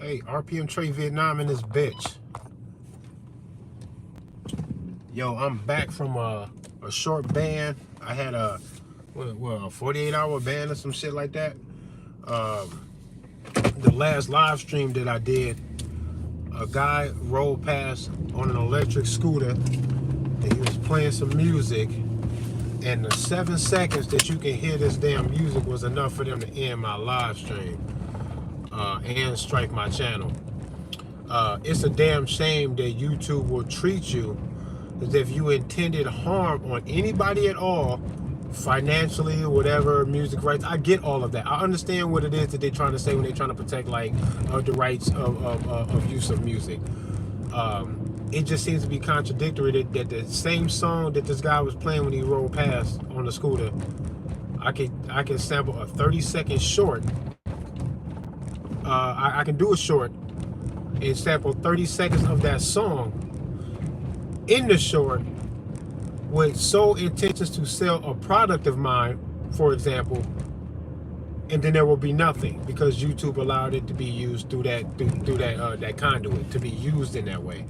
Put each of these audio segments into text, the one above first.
Hey, RPM Trey Vietnam in this bitch. Yo, I'm back from a short ban. I had a 48-hour ban or some shit like that. Um, the last live stream that I did, a guy rolled past on an electric scooter and he was playing some music. And the 7 seconds that you can hear this damn music was enough for them to end my live stream and strike my channel. It's a damn shame that YouTube will treat you as if you intended harm on anybody at all, financially or whatever, music rights. I get all of that. I understand what it is that they're trying to say when they're trying to protect like the rights of use of music. It just seems to be contradictory that the same song that this guy was playing when he rolled past on the scooter, I can sample a 30-second short. I can do a short and sample 30 seconds of that song in the short with sole intentions to sell a product of mine, for example, and then there will be nothing because YouTube allowed it to be used through that conduit to be used in that way.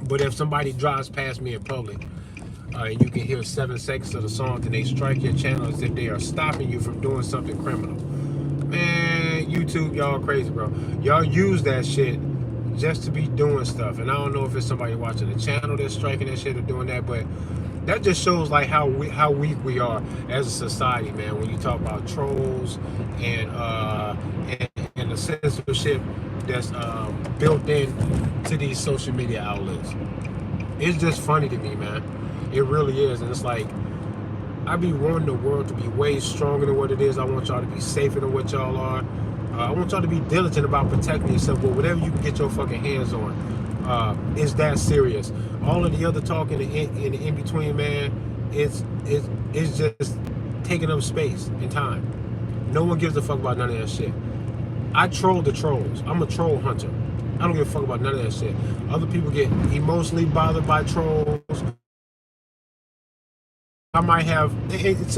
But if somebody drives past me in public and you can hear 7 seconds of the song and they strike your channel as if they are stopping you from doing something criminal, man, YouTube, y'all crazy, bro. Y'all use that shit just to be doing stuff. And I don't know if it's somebody watching the channel that's striking that shit or doing that, but that just shows like how weak we are as a society, man. When you talk about trolls and the censorship that's built in to these social media outlets, it's just funny to me, man. It really is, and it's like I be wanting the world to be way stronger than what it is. I want y'all to be safer than what y'all are. I want y'all to be diligent about protecting yourself, but whatever you can get your fucking hands on, is that serious. All of the other talk in the in-between, man, it's just taking up space and time. No one gives a fuck about none of that shit. I troll the trolls. I'm a troll hunter. I don't give a fuck about none of that shit. Other people get emotionally bothered by trolls. I might have,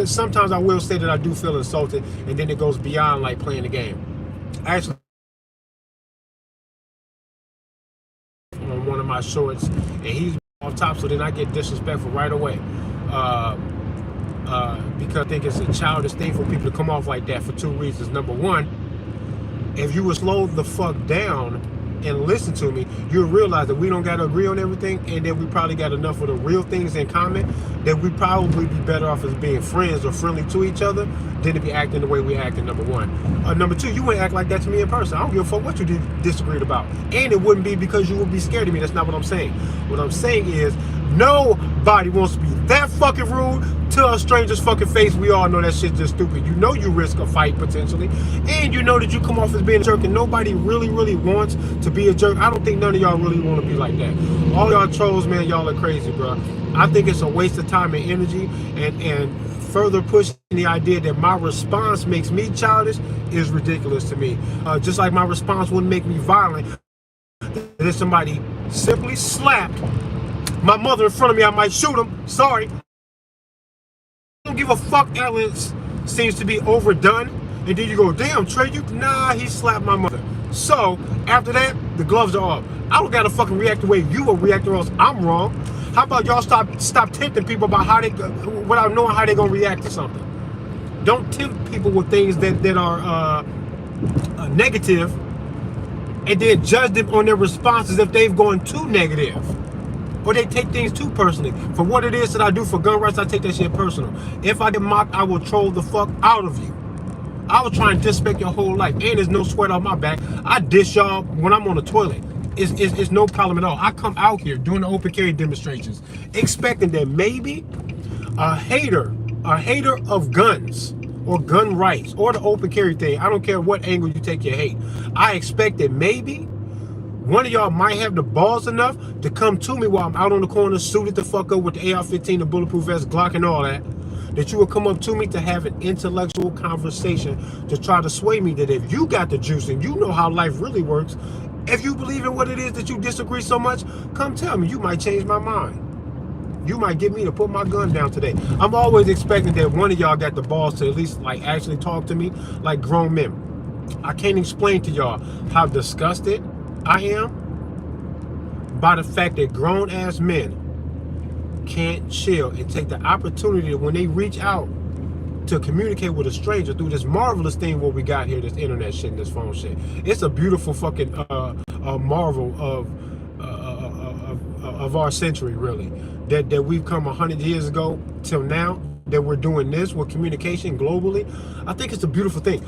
sometimes I will say that I do feel insulted, and then it goes beyond like playing the game. Actually, on one of my shorts, and he's off top, so then I get disrespectful right away. Because I think it's a childish thing for people to come off like that for two reasons. Number one, if you would slow the fuck down and listen to me, you'll realize that we don't got to agree on everything, and that we probably got enough of the real things in common that we probably be better off as being friends or friendly to each other than to be acting the way we acting, number one. Number two, you wouldn't act like that to me in person. I don't give a fuck what you disagreed about. And it wouldn't be because you would be scared of me. That's not what I'm saying. What I'm saying is nobody wants to be that fucking rude to a stranger's fucking face. We all know that shit's just stupid. You know you risk a fight potentially, and you know that you come off as being a jerk, and nobody really wants to be a jerk. I don't think none of y'all really want to be like that. All y'all trolls, man, y'all are crazy, bro. I think it's a waste of time and energy, and further pushing the idea that my response makes me childish is ridiculous to me. Just like my response wouldn't make me violent. If somebody simply slapped my mother in front of me, I might shoot him. Sorry. I don't give a fuck. Violence seems to be overdone. And then you go, damn, Trey, nah, he slapped my mother. So, after that, the gloves are off. I don't gotta fucking react the way you will react, or else I'm wrong. How about y'all stop tempting people about how they, without knowing how they gonna react to something? Don't tempt people with things that are negative, and then judge them on their responses if they've gone too negative, or they take things too personally. For what it is that I do for gun rights, I take that shit personal. If I get mocked, I will troll the fuck out of you. I will try and disrespect your whole life, and there's no sweat off my back. I dish y'all when I'm on the toilet. It's no problem at all. I come out here doing the open carry demonstrations, expecting that maybe a hater of guns or gun rights or the open carry thing, I don't care what angle you take your hate, I expect that maybe one of y'all might have the balls enough to come to me while I'm out on the corner, suited the fuck up with the AR-15, the bulletproof vest, Glock, and all that you will come up to me to have an intellectual conversation to try to sway me that if you got the juice and you know how life really works, if you believe in what it is that you disagree so much, come tell me. You might change my mind. You might get me to put my gun down today. I'm always expecting that one of y'all got the balls to at least like actually talk to me like grown men. I can't explain to y'all how disgusted I am by the fact that grown-ass men can't chill and take the opportunity when they reach out to communicate with a stranger through this marvelous thing what we got here, this internet shit and this phone shit. It's a beautiful fucking marvel of our century, really. That we've come 100 years ago till now, that we're doing this with communication globally. I think it's a beautiful thing.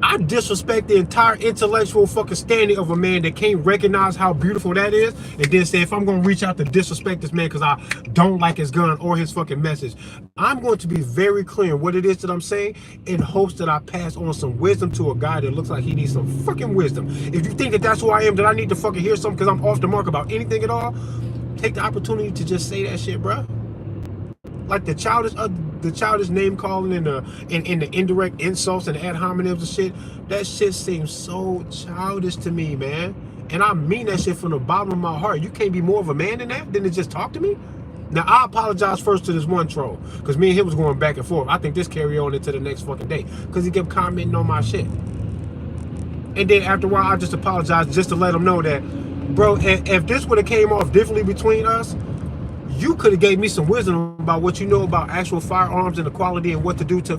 I disrespect the entire intellectual fucking standing of a man that can't recognize how beautiful that is, and then say, if I'm gonna reach out to disrespect this man because I don't like his gun or his fucking message, I'm going to be very clear in what it is that I'm saying, in hopes that I pass on some wisdom to a guy that looks like he needs some fucking wisdom. If you think that that's who I am, that I need to fucking hear something because I'm off the mark about anything at all, take the opportunity to just say that shit, bruh. Like the childish name calling and the indirect insults and ad hominems and shit, that shit seems so childish to me, man. And I mean that shit from the bottom of my heart. You can't be more of a man than that, than to just talk to me. Now, I apologize first to this one troll, because me and him was going back and forth. I think this carry on into the next fucking day, because he kept commenting on my shit. And then after a while, I just apologized just to let him know that, bro, if this would have came off differently between us, you could have gave me some wisdom about what you know about actual firearms and the quality and what to do to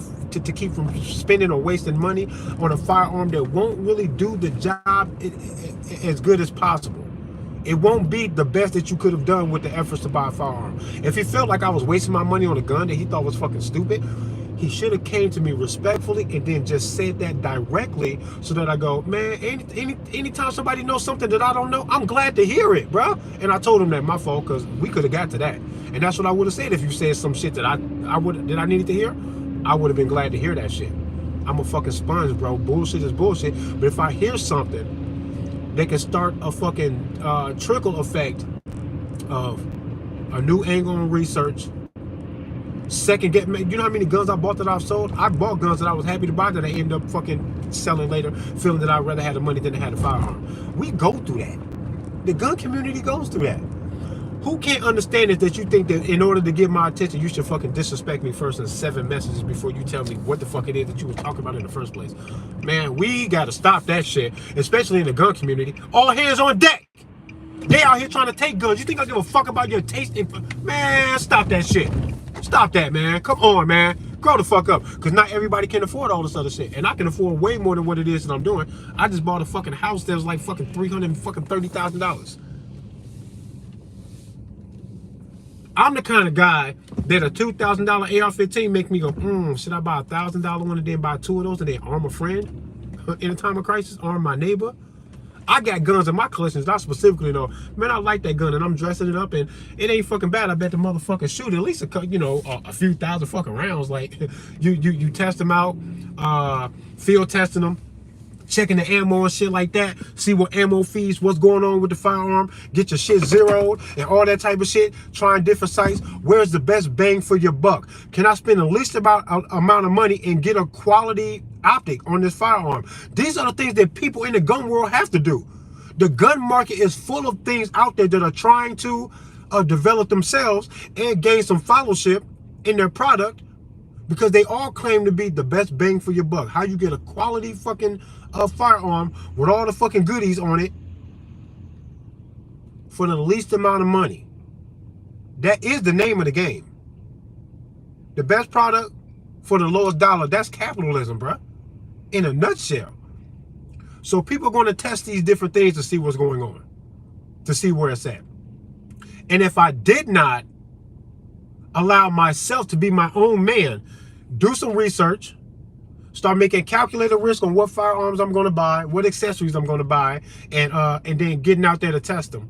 keep from spending or wasting money on a firearm that won't really do the job as good as possible. It won't be the best that you could have done with the efforts to buy a firearm. If he felt like I was wasting my money on a gun that he thought was fucking stupid, he should have came to me respectfully and then just said that directly, so that I go, man, anytime somebody knows something that I don't know, I'm glad to hear it, bro. And I told him that my fault, because we could have got to that. And that's what I would have said if you said some shit that I needed to hear. I would have been glad to hear that shit. I'm a fucking sponge, bro. Bullshit is bullshit. But if I hear something, they can start a fucking trickle effect of a new angle on research. Second, you know how many guns I bought that I've sold? I bought guns that I was happy to buy that I end up fucking selling later, feeling that I'd rather have the money than to have the firearm. We go through that. The gun community goes through that. Who can't understand it that you think that in order to get my attention, you should fucking disrespect me first in 7 messages before you tell me what the fuck it is that you were talking about in the first place? Man, we gotta stop that shit, especially in the gun community. All hands on deck. They out here trying to take guns. You think I give a fuck about your taste? Man, stop that shit. Stop that, man. Come on, man. Grow the fuck up. Because not everybody can afford all this other shit. And I can afford way more than what it is that I'm doing. I just bought a fucking house that was like fucking $330,000. I'm the kind of guy that a $2,000 AR-15 make me go, should I buy a $1,000 one and then buy 2 of those and then arm a friend in a time of crisis, arm my neighbor? I got guns in my collections. I specifically know, man, I like that gun and I'm dressing it up and it ain't fucking bad. I bet the motherfucker shoot at least a few thousand fucking rounds. Like you test them out, field testing them, checking the ammo and shit like that, see what ammo feeds, what's going on with the firearm, get your shit zeroed and all that type of shit, trying different sites. Where's the best bang for your buck? Can I spend the least amount of money and get a quality optic on this firearm? These are the things that people in the gun world have to do. The gun market is full of things out there that are trying to develop themselves and gain some fellowship in their product, because they all claim to be the best bang for your buck. How you get a quality fucking firearm with all the fucking goodies on it for the least amount of money. That is the name of the game. The best product for the lowest dollar. That's capitalism, bruh. In a nutshell. So people are going to test these different things to see what's going on, to see where it's at. And if I did not allow myself to be my own man, do some research, start making calculated risk on what firearms I'm going to buy, what accessories I'm going to buy, and then getting out there to test them.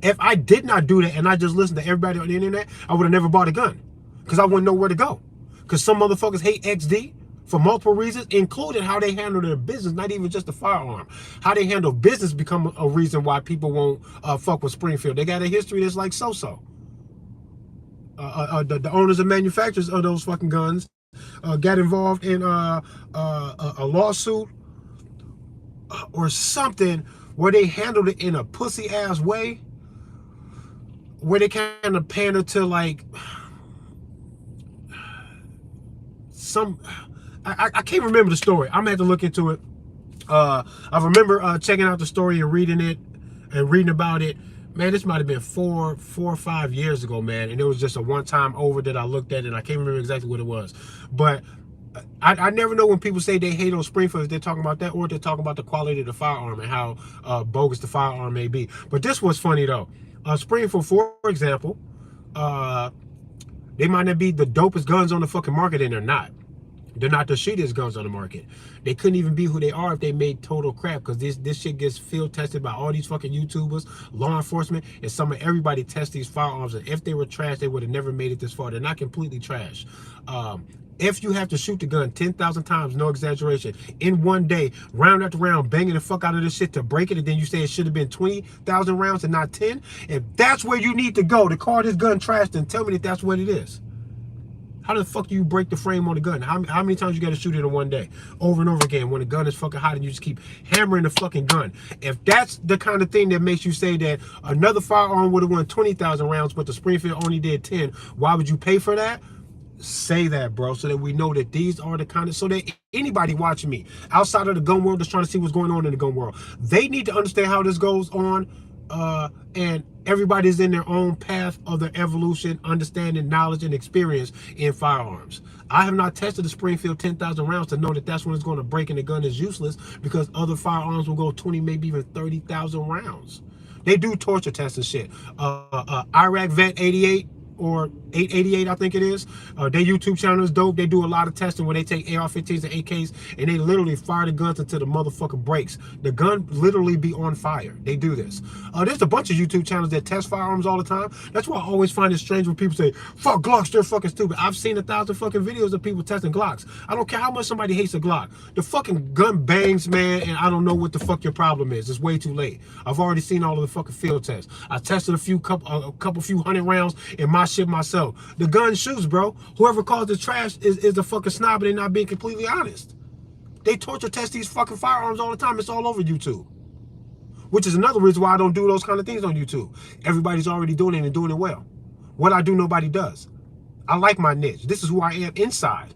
If I did not do that and I just listened to everybody on the internet, I would have never bought a gun, because I wouldn't know where to go. Because some motherfuckers hate XD for multiple reasons, including how they handle their business, not even just the firearm. How they handle business become a reason why people won't fuck with Springfield. They got a history that's like so-so. The owners and manufacturers of those fucking guns got involved in a lawsuit or something where they handled it in a pussy ass way, where they kind of pander to like some, I can't remember the story. I'm gonna have to look into it. I remember checking out the story and reading it and reading about it. Man, this might have been four or 5 years ago, man. And it was just a one-time over that I looked at, and I can't remember exactly what it was. But I never know when people say they hate on Springfield, if they're talking about that or they're talking about the quality of the firearm and how bogus the firearm may be. But this was funny, though. Springfield, for example, they might not be the dopest guns on the fucking market, and they're not. They're not the shittiest guns on the market. They couldn't even be who they are if they made total crap, because this shit gets field tested by all these fucking YouTubers, law enforcement, and everybody tests these firearms, and if they were trash, they would have never made it this far. They're not completely trash. If you have to shoot the gun 10,000 times, no exaggeration, in one day, round after round, banging the fuck out of this shit to break it, and then you say it should have been 20,000 rounds and not 10, if that's where you need to go to call this gun trash, then tell me that that's what it is. How the fuck do you break the frame on the gun? How many times you got to shoot it in one day? Over and over again when the gun is fucking hot and you just keep hammering the fucking gun. If that's the kind of thing that makes you say that another firearm would have won 20,000 rounds, but the Springfield only did 10, why would you pay for that? Say that, bro, so that we know that these are the kind of, so that anybody watching me outside of the gun world that's trying to see what's going on in the gun world, they need to understand how this goes on. And everybody's in their own path of their evolution, understanding, knowledge, and experience in firearms. I have not tested the Springfield 10,000 rounds to know that that's when it's going to break and the gun is useless, because other firearms will go 20, maybe even 30,000 rounds. They do torture tests and shit. Iraq Vet 88 or 888, I think it is. Their YouTube channel is dope. They do a lot of testing where they take AR-15s and AKs and they literally fire the guns until the motherfucker breaks. The gun literally be on fire. They do this. There's a bunch of YouTube channels that test firearms all the time. That's why I always find it strange when people say, fuck Glocks, they're fucking stupid. I've seen 1,000 fucking videos of people testing Glocks. I don't care how much somebody hates a Glock. The fucking gun bangs, man, and I don't know what the fuck your problem is. It's way too late. I've already seen all of the fucking field tests. I tested a few hundred rounds in my shit myself. The gun shoots, bro. Whoever calls it trash is a fucking snob, and they're not being completely honest. They torture test these fucking firearms all the time. It's all over YouTube. Which is another reason why I don't do those kind of things on YouTube. Everybody's already doing it and doing it well. What I do, nobody does. I like my niche. This is who I am inside.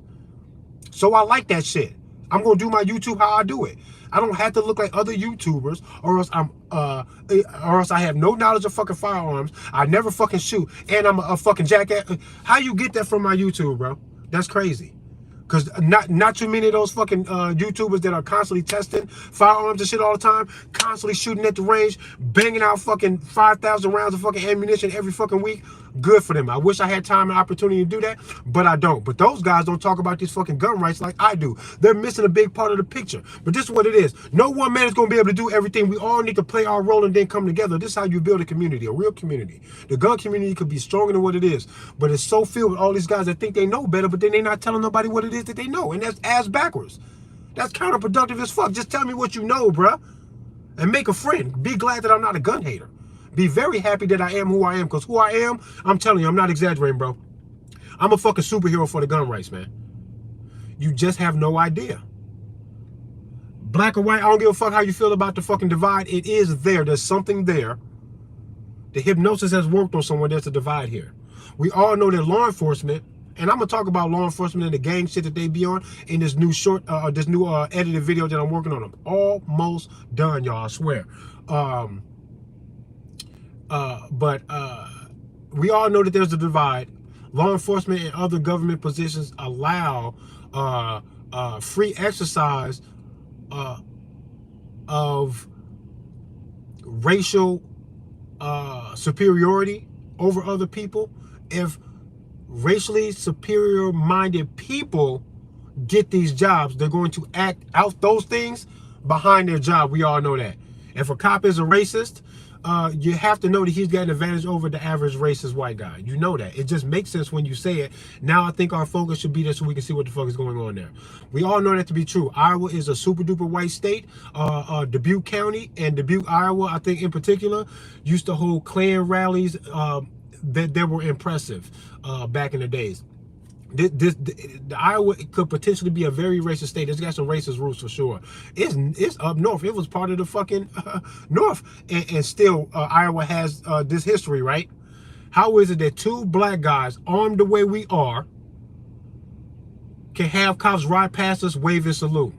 So I like that shit. I'm gonna do my YouTube how I do it. I don't have to look like other YouTubers, or else I have no knowledge of fucking firearms. I never fucking shoot, and I'm a fucking jackass. How you get that from my YouTube, bro? That's crazy. Because not too many of those fucking YouTubers that are constantly testing firearms and shit all the time, constantly shooting at the range, banging out fucking 5,000 rounds of fucking ammunition every fucking week. Good for them. I wish I had time and opportunity to do that, but I don't. But those guys don't talk about these fucking gun rights like I do. They're missing a big part of the picture. But this is what it is. No one man is going to be able to do everything. We all need to play our role and then come together. This is how you build a community, a real community. The gun community could be stronger than what it is, but it's so filled with all these guys that think they know better, but then they're not telling nobody what it is that they know, and that's ass backwards. That's counterproductive as fuck. Just tell me what you know, bruh, and make a friend. Be glad that I'm not a gun hater. Be very happy that I am who I am, because who I am, I'm telling you, I'm not exaggerating, bro. I'm a fucking superhero for the gun rights, man. You just have no idea. Black or white, I don't give a fuck how you feel about the fucking divide. It is there. There's something there. The hypnosis has worked on someone. There's a divide here. We all know that law enforcement, and I'm gonna talk about law enforcement and the gang shit that they be on in this new edited video that I'm working on. I'm almost done, y'all, I swear. We all know that there's a divide. Law enforcement and other government positions allow free exercise of racial superiority over other people. If racially superior minded people get these jobs, they're going to act out those things behind their job. We all know that. If a cop is a racist, you have to know that he's got an advantage over the average racist white guy. You know that. It just makes sense when you say it. Now I think our focus should be there so we can see what the fuck is going on there. We all know that to be true. Iowa is a super duper white state. Dubuque County and Dubuque, Iowa, I think in particular, used to hold Klan rallies that were impressive back in the days. The Iowa could potentially be a very racist state. It's got some racist roots for sure. It's up north. It was part of the fucking north, and still Iowa has this history, right? How is it that two black guys armed the way we are can have cops ride past us, wave and salute.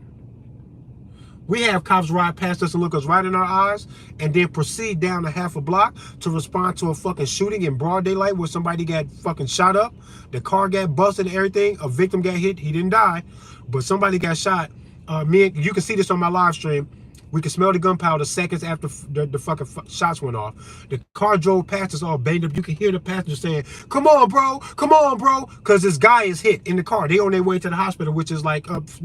We have cops ride past us and look us right in our eyes and then proceed down a half a block to respond to a fucking shooting in broad daylight where somebody got fucking shot up. The car got busted and everything. A victim got hit. He didn't die, but somebody got shot. You can see this on my live stream. We could smell the gunpowder seconds after the fucking shots went off. The car drove past us all banged up. You can hear the passenger saying, "Come on, bro. Come on, bro." Because this guy is hit in the car. They on their way to the hospital, which is like it's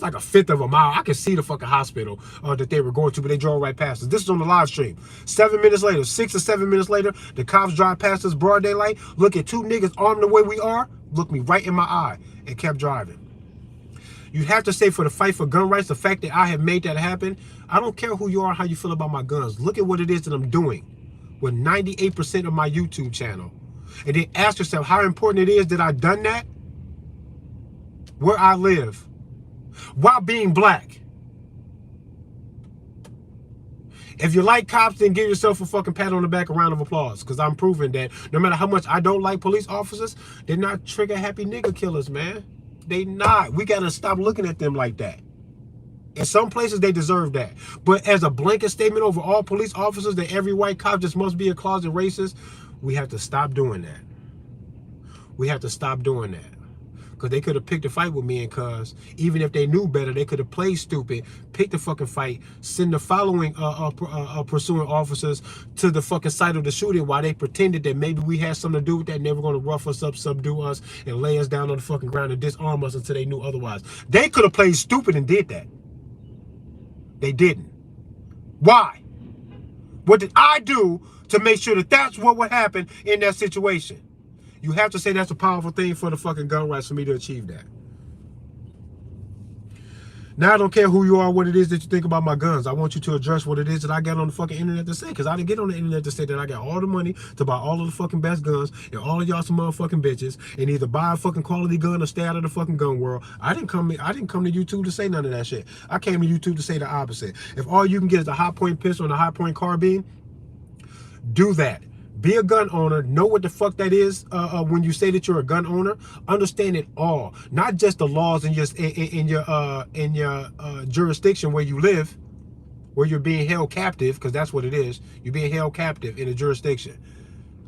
like a fifth of a mile. I could see the fucking hospital that they were going to, but they drove right past us. This is on the live stream. 7 minutes later, 6 or 7 minutes later, the cops drive past us broad daylight, look at two niggas armed the way we are, look me right in my eye, and kept driving. You'd have to say for the fight for gun rights, the fact that I have made that happen, I don't care who you are, how you feel about my guns. Look at what it is that I'm doing with 98% of my YouTube channel. And then ask yourself how important it is that I've done that where I live while being black. If you like cops, then give yourself a fucking pat on the back, a round of applause. Because I'm proving that no matter how much I don't like police officers, they're not trigger happy nigga killers, man. They not. We gotta stop looking at them like that. In some places, they deserve that. But as a blanket statement over all police officers that every white cop just must be a closet racist, we have to stop doing that. We have to stop doing that. Because they could have picked a fight with me, and cuz even if they knew better, they could have played stupid, picked the fucking fight, send the following pursuing officers to the fucking site of the shooting while they pretended that maybe we had something to do with that, and they were going to rough us up, subdue us, and lay us down on the fucking ground and disarm us until they knew otherwise. They could have played stupid and did that. They didn't. Why? What did I do to make sure that that's what would happen in that situation? You have to say that's a powerful thing for the fucking gun rights for me to achieve that. Now I don't care who you are, what it is that you think about my guns. I want you to address what it is that I got on the fucking internet to say. Because I didn't get on the internet to say that I got all the money to buy all of the fucking best guns and all of y'all some motherfucking bitches and either buy a fucking quality gun or stay out of the fucking gun world. I didn't come to YouTube to say none of that shit. I came to YouTube to say the opposite. If all you can get is a high point pistol and a high point carbine, do that. Be a gun owner. Know what the fuck that is when you say that you're a gun owner. Understand it all, not just the laws in your jurisdiction where you live, where you're being held captive, because that's what it is. You're being held captive in a jurisdiction.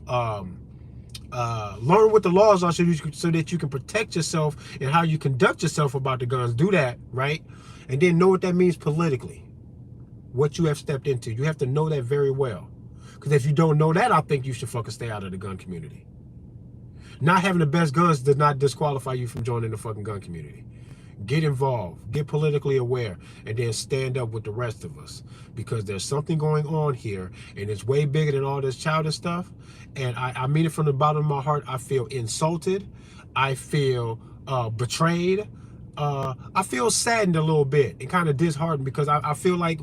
Learn what the laws are so that you can protect yourself and how you conduct yourself about the guns. Do that, right? And then know what that means politically, what you have stepped into. You have to know that very well. Because if you don't know that, I think you should fucking stay out of the gun community. Not having the best guns does not disqualify you from joining the fucking gun community. Get involved, get politically aware, and then stand up with the rest of us. Because there's something going on here, and it's way bigger than all this childish stuff. And I mean it from the bottom of my heart. I feel insulted. I feel betrayed. I feel saddened a little bit and kind of disheartened because I feel like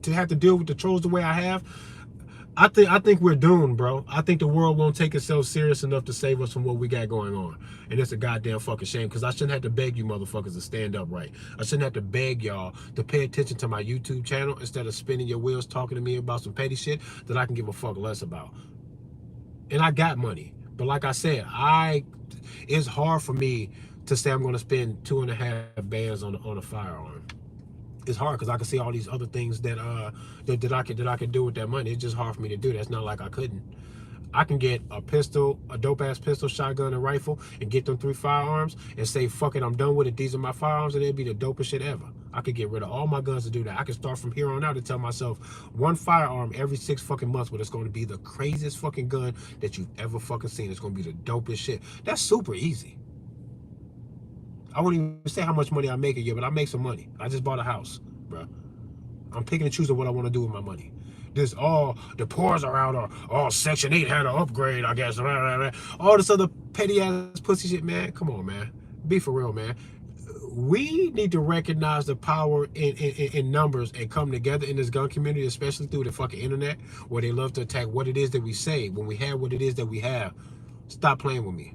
to have to deal with the trolls the way I have, I think we're doomed, bro. I think the world won't take itself serious enough to save us from what we got going on. And it's a goddamn fucking shame because I shouldn't have to beg you motherfuckers to stand up right. I shouldn't have to beg y'all to pay attention to my YouTube channel instead of spinning your wheels talking to me about some petty shit that I can give a fuck less about. And I got money. But like I said, it's hard for me to say I'm going to spend 2.5 bands on a firearm. It's hard because I can see all these other things that I could do with that money. It's just hard for me to do that. It's not like I couldn't. I can get a pistol, a dope ass pistol, shotgun, and rifle, and get them 3 firearms and say, fuck it, I'm done with it. These are my firearms, and it'd be the dopest shit ever. I could get rid of all my guns to do that. I can start from here on out and tell myself 1 firearm every 6 fucking months, but it's going to be the craziest fucking gun that you've ever fucking seen. It's going to be the dopest shit. That's super easy. I wouldn't even say how much money I make a year, but I make some money. I just bought a house, bro. I'm picking and choosing what I want to do with my money. This all the poors are out, or Section 8 had an upgrade, I guess. All this other petty ass pussy shit, man. Come on, man. Be for real, man. We need to recognize the power in numbers and come together in this gun community, especially through the fucking internet, where they love to attack what it is that we say when we have what it is that we have. Stop playing with me.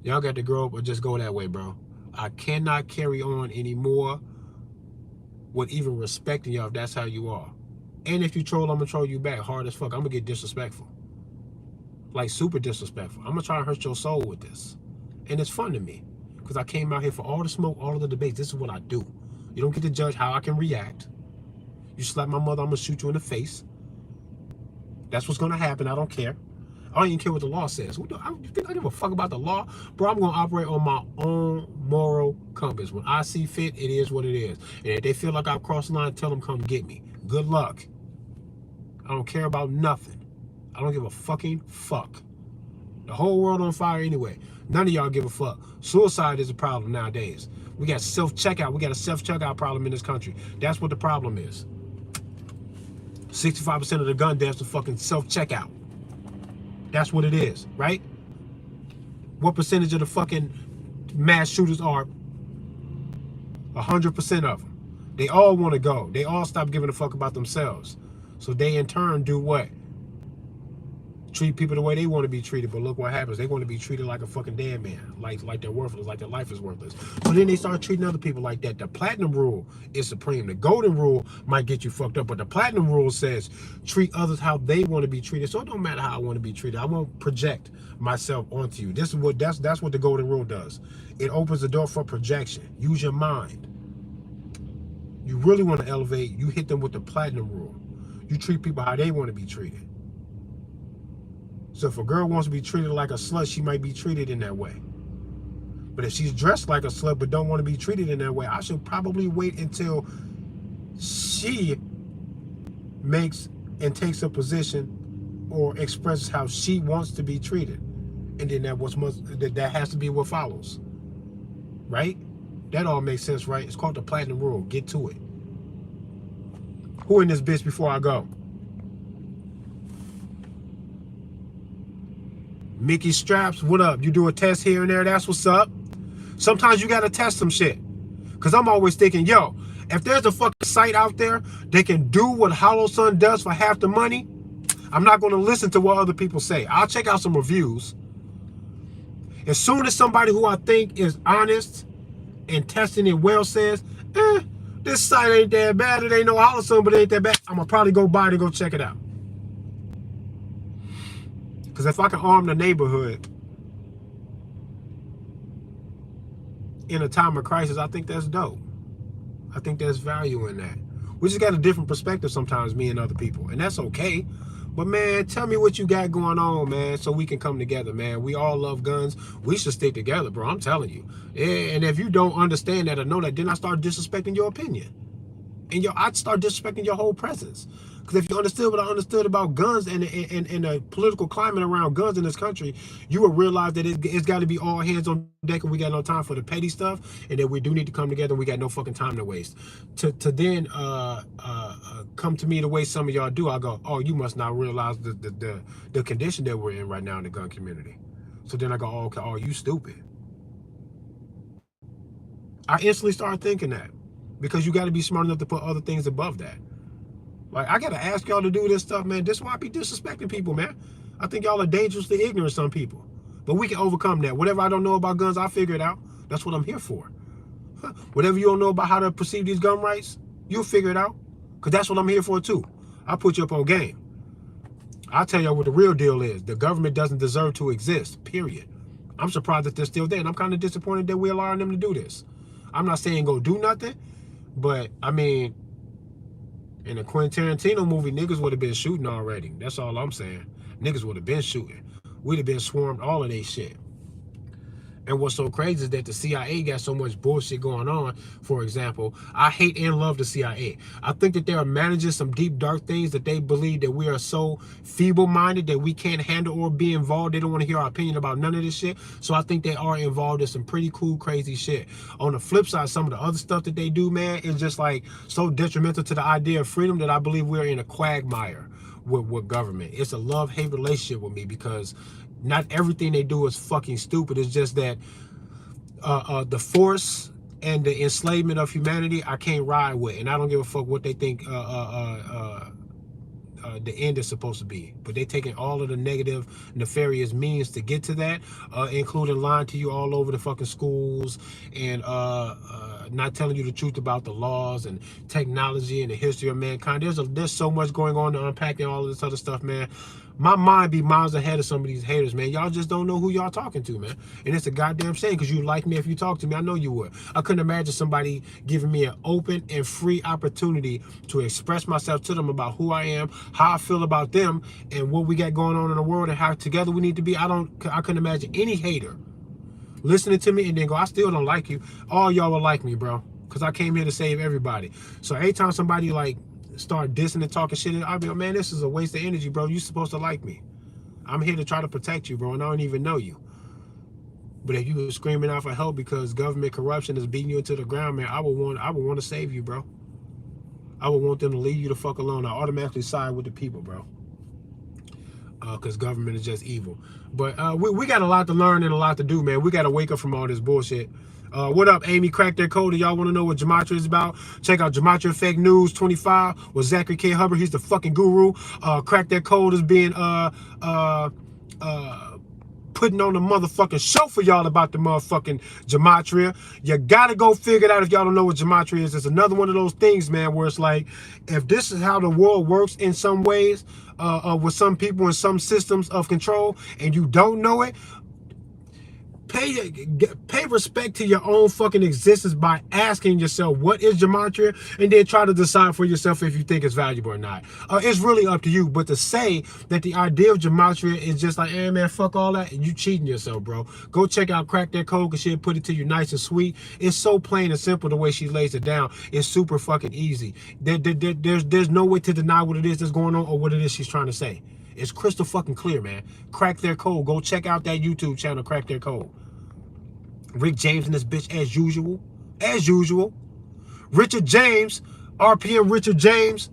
Y'all got to grow up or just go that way, bro. I cannot carry on anymore with even respecting y'all if that's how you are. And if you troll, I'm gonna troll you back hard as fuck. I'm gonna get disrespectful. Like super disrespectful. I'm gonna try to hurt your soul with this. And it's fun to me. because I came out here for all the smoke, all of the debates. This is what I do. You don't get to judge how I can react. You slap my mother, I'm going to shoot you in the face. That's what's going to happen. I don't care. I don't even care what the law says. You think I give a fuck about the law? Bro, I'm going to operate on my own moral compass. When I see fit, it is what it is. And if they feel like I've crossed the line, tell them come get me. Good luck. I don't care about nothing. I don't give a fucking fuck. The whole world on fire anyway. None of y'all give a fuck. Suicide is a problem nowadays. We got self-checkout. We got a self-checkout problem in this country. That's what the problem is. 65% of the gun deaths are fucking self-checkout. That's what it is, right? What percentage of the fucking mass shooters are? 100% of them. They all want to go. They all stop giving a fuck about themselves. So they in turn do what? Treat people the way they want to be treated, but look what happens. They want to be treated like a fucking dead man, like they're worthless, like their life is worthless. So then they start treating other people like that. The platinum rule is supreme. The golden rule might get you fucked up, but the platinum rule says treat others how they want to be treated. So it don't matter how I want to be treated. I won't project myself onto you. This is what that's what the golden rule does. It opens the door for projection. Use your mind. You really want to elevate, you hit them with the platinum rule. You treat people how they want to be treated. So if a girl wants to be treated like a slut, she might be treated in that way. But if she's dressed like a slut but don't want to be treated in that way, I should probably wait until she makes and takes a position or expresses how she wants to be treated. And then that has to be what follows. Right? That all makes sense, right? It's called the platinum rule. Get to it. Who in this bitch before I go? Mickey Straps, what up? You do a test here and there, that's what's up. Sometimes you gotta test some shit. Cause I'm always thinking, yo, if there's a fucking site out there that can do what Hollow Sun does for half the money, I'm not gonna listen to what other people say. I'll check out some reviews. As soon as somebody who I think is honest and testing it well says, this site ain't that bad, it ain't no Hollow Sun, but it ain't that bad, I'm gonna probably go buy it and go check it out. Because if I can arm the neighborhood in a time of crisis, I think that's dope. I think there's value in that. We just got a different perspective sometimes, me and other people, and that's okay. But man, tell me what you got going on, man, so we can come together, man. We all love guns. We should stick together, bro. I'm telling you. And if you don't understand that or know that, then I start disrespecting your opinion. And I'd start disrespecting your whole presence. Because if you understood what I understood about guns and the political climate around guns in this country, you would realize that it's got to be all hands on deck and we got no time for the petty stuff, and that we do need to come together and we got no fucking time to waste. To then come to me the way some of y'all do, I go, oh, you must not realize the condition that we're in right now in the gun community. So then I go, oh, okay, oh, you stupid. I instantly start thinking that. Because you got to be smart enough to put other things above that. Like, I got to ask y'all to do this stuff, man. This is why I be disrespecting people, man. I think y'all are dangerously ignorant, some people. But we can overcome that. Whatever I don't know about guns, I'll figure it out. That's what I'm here for. Whatever you don't know about how to perceive these gun rights, you'll figure it out. Because that's what I'm here for, too. I'll put you up on game. I'll tell y'all what the real deal is. The government doesn't deserve to exist, period. I'm surprised that they're still there, and I'm kind of disappointed that we're allowing them to do this. I'm not saying go do nothing. But, I mean, in a Quentin Tarantino movie, niggas would have been shooting already. That's all I'm saying. Niggas would have been shooting. We'd have been swarmed, all of they shit. And what's so crazy is that the CIA got so much bullshit going on. For example, I hate and love the CIA. I think that they are managing some deep, dark things, that they believe that we are so feeble-minded that we can't handle or be involved. They don't want to hear our opinion about none of this shit. So I think they are involved in some pretty cool, crazy shit. On the flip side, some of the other stuff that they do, man, is just like so detrimental to the idea of freedom that I believe we're in a quagmire with government. It's a love-hate relationship with me, because not everything they do is fucking stupid. It's just that the force and the enslavement of humanity, I can't ride with. And I don't give a fuck what they think the end is supposed to be. But they taking all of the negative, nefarious means to get to that, including lying to you all over the fucking schools and not telling you the truth about the laws and technology and the history of mankind. There's so much going on to unpack and all of this other stuff, man. My mind be miles ahead of some of these haters, man. Y'all just don't know who y'all talking to, man. And it's a goddamn shame, because you like me if you talk to me. I know you would. I couldn't imagine somebody giving me an open and free opportunity to express myself to them about who I am, how I feel about them, and what we got going on in the world, and how together we need to be. I couldn't imagine any hater listening to me and then go, I still don't like you. All y'all will like me, bro, because I came here to save everybody. So anytime somebody like start dissing and talking shit, I'll be like, man, this is a waste of energy, bro. You supposed to like me. I'm here to try to protect you, bro, and I don't even know you. But if you were screaming out for help because government corruption is beating you into the ground, man, I would want to save you, bro. I would want them to leave you the fuck alone. I automatically side with the people, bro, because government is just evil. But we got a lot to learn and a lot to do, man. We got to wake up from all this bullshit. What up, Amy? Crack Their Code. Y'all want to know what Gematria is about? Check out Gematria Effect News 25 with Zachary K. Hubbard. He's the fucking guru. Crack Their Code is being putting on the motherfucking show for y'all about the motherfucking Gematria. You gotta go figure it out if y'all don't know what Gematria is. It's another one of those things, man, where it's like, if this is how the world works in some ways, with some people in some systems of control, and you don't know it, pay respect to your own fucking existence by asking yourself, what is Gematria? And then try to decide for yourself if you think it's valuable or not. It's really up to you. But to say that the idea of Gematria is just like, hey man, fuck all that, you cheating yourself, bro. Go check out Crack Their Code, because she'll put it to you nice and sweet. It's so plain and simple the way she lays it down. It's super fucking easy. There's no way to deny what it is that's going on or what it is she's trying to say. It's crystal fucking clear, man. Crack Their Code. Go check out that YouTube channel, Crack Their Code. Rick James and this bitch as usual. As usual. Richard James, RPM Richard James.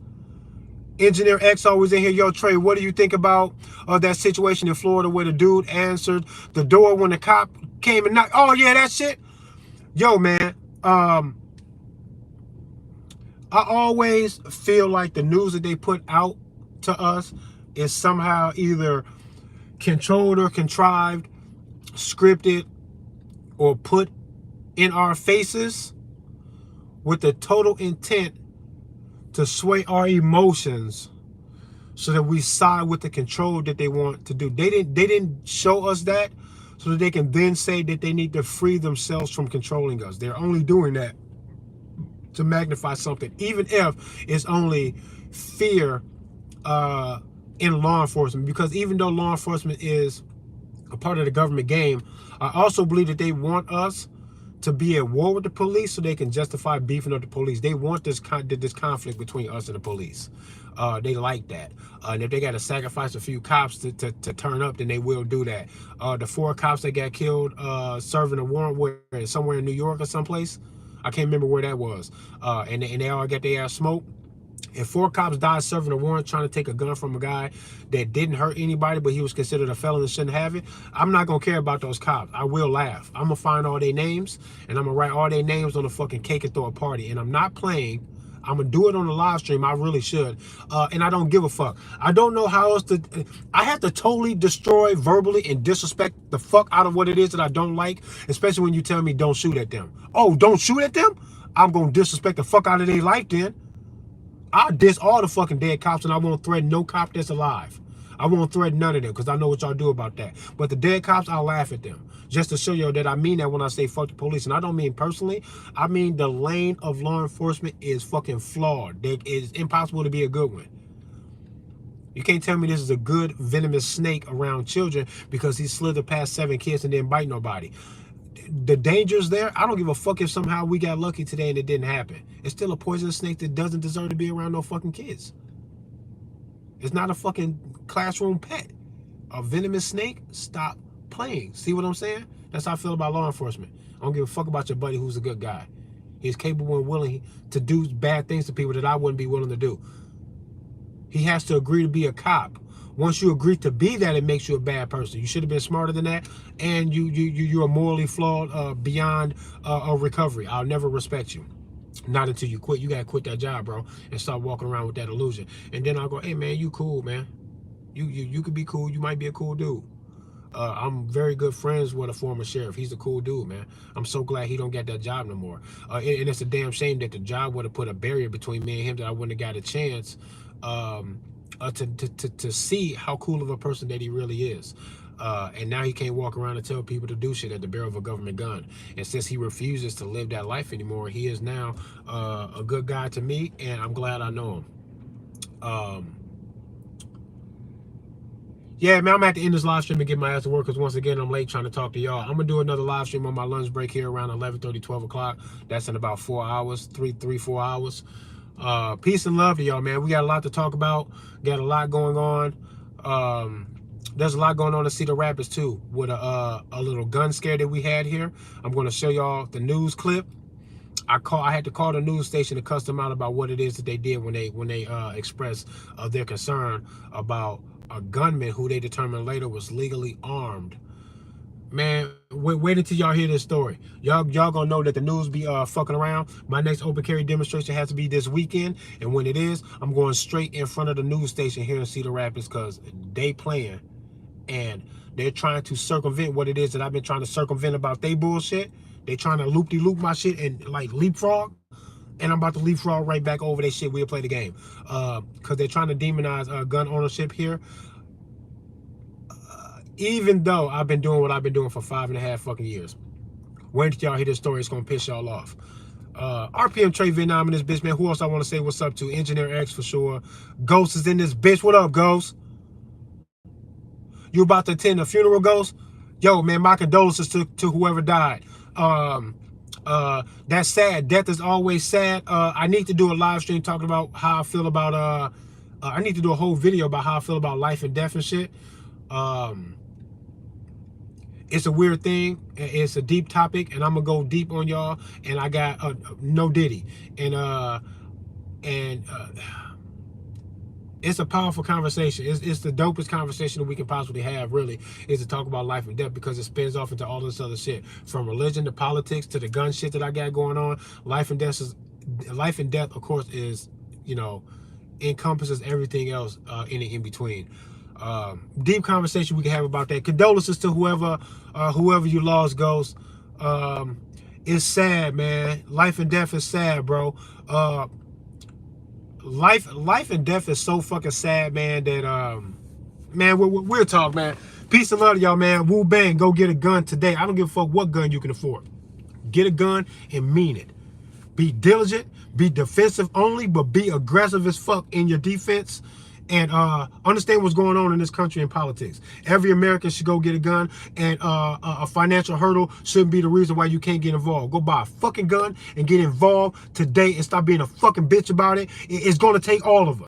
Engineer X always in here. Yo, Trey, what do you think about that situation in Florida where the dude answered the door when the cop came and knocked? Oh, yeah, that shit. Yo, man. I always feel like the news that they put out to us is somehow either controlled or contrived, scripted, or put in our faces with the total intent to sway our emotions so that we side with the control that they want to do. They didn't show us that so that they can then say that they need to free themselves from controlling us. They're only doing that to magnify something, even if it's only fear in law enforcement. Because even though law enforcement is a part of the government game, I also believe that they want us to be at war with the police so they can justify beefing up the police. They want this conflict between us and the police. They like that. And if they got to sacrifice a few cops to turn up, then they will do that. The 4 cops that got killed serving a warrant somewhere in New York or someplace, I can't remember where that was. And they all got their ass smoked. If 4 cops died serving a warrant trying to take a gun from a guy that didn't hurt anybody, but he was considered a felon and shouldn't have it, I'm not going to care about those cops. I will laugh. I'm going to find all their names, and I'm going to write all their names on a fucking cake and throw a party. And I'm not playing. I'm going to do it on the live stream. I really should. And I don't give a fuck. I don't know how else to... I have to totally destroy verbally and disrespect the fuck out of what it is that I don't like, especially when you tell me don't shoot at them. Oh, don't shoot at them? I'm going to disrespect the fuck out of their life then. I'll diss all the fucking dead cops, and I won't threaten no cop that's alive. I won't threaten none of them, because I know what y'all do about that. But the dead cops, I'll laugh at them. Just to show you that I mean that when I say fuck the police. And I don't mean personally. I mean the lane of law enforcement is fucking flawed. It is impossible to be a good one. You can't tell me this is a good venomous snake around children because he slithered past 7 kids and didn't bite nobody. The danger's there. I don't give a fuck if somehow we got lucky today and it didn't happen. It's still a poisonous snake that doesn't deserve to be around no fucking kids. It's not a fucking classroom pet. A venomous snake, stop playing. See what I'm saying? That's how I feel about law enforcement. I don't give a fuck about your buddy who's a good guy. He's capable and willing to do bad things to people that I wouldn't be willing to do. He has to agree to be a cop. Once you agree to be that, it makes you a bad person. You should have been smarter than that, and you're morally flawed beyond a recovery. I'll never respect you. Not until you quit. You gotta quit that job, bro, and start walking around with that illusion. And then I'll go, hey man, you cool, man. You could be cool. You might be a cool dude. I'm very good friends with a former sheriff. He's a cool dude, man. I'm so glad he don't get that job no more. And it's a damn shame that the job would have put a barrier between me and him, that I wouldn't have got a chance to see how cool of a person that he really is. And now he can't walk around and tell people to do shit at the barrel of a government gun. And since he refuses to live that life anymore, he is now a good guy to me, and I'm glad I know him. Yeah, man, I'm at the end of this live stream and get my ass to work because once again, I'm late trying to talk to y'all. I'm going to do another live stream on my lunch break here around 11:30, 12 o'clock. That's in about 4 hours, 4 hours. Peace and love to y'all, man. We got a lot to talk about. Got a lot going on. There's a lot going on in Cedar Rapids, too, with a little gun scare that we had here. I'm going to show y'all the news clip. I had to call the news station to cuss them out about what it is that they did when they expressed their concern about a gunman who they determined later was legally armed. Man, wait until y'all hear this story. Y'all gonna know that the news be fucking around. My next open carry demonstration has to be this weekend, and when it is, I'm going straight in front of the news station here in Cedar Rapids because they playing, and they're trying to circumvent what it is that I've been trying to circumvent about they bullshit. They trying to loop-de-loop my shit and like leapfrog, and I'm about to leapfrog right back over their shit. We'll play the game because they're trying to demonize gun ownership here. Even though I've been doing what I've been doing for 5.5 fucking years. Wait till y'all hear this story. It's gonna piss y'all off. RPM Trey Vietnam in this bitch, man. Who else I want to say what's up to? Engineer X for sure. Ghost is in this bitch. What up, Ghost? You about to attend a funeral, Ghost? Yo, man, my condolences to whoever died. That's sad. Death is always sad. I need to do a live stream talking about how I feel about I need to do a whole video about how I feel about life and death and shit. It's a weird thing. It's a deep topic, and I'm gonna go deep on y'all. And I got no Diddy, and it's a powerful conversation. It's the dopest conversation that we can possibly have, really, is to talk about life and death, because it spins off into all this other shit, from religion to politics to the gun shit that I got going on. Life and death, of course, is, you know, encompasses everything else in between. Deep conversation we can have about that. Condolences to whoever you lost, Ghost. It's sad, man. Life and death is sad, bro. Life and death is so fucking sad, man, that man, we'll talk, man. Peace and love to y'all, man. Woo bang, go get a gun today. I don't give a fuck what gun you can afford. Get a gun and mean it. Be diligent, be defensive only, but be aggressive as fuck in your defense. And understand what's going on in this country and politics. Every American should go get a gun, and a financial hurdle shouldn't be the reason why you can't get involved. Go buy a fucking gun and get involved today and stop being a fucking bitch about it. It's going to take all of us.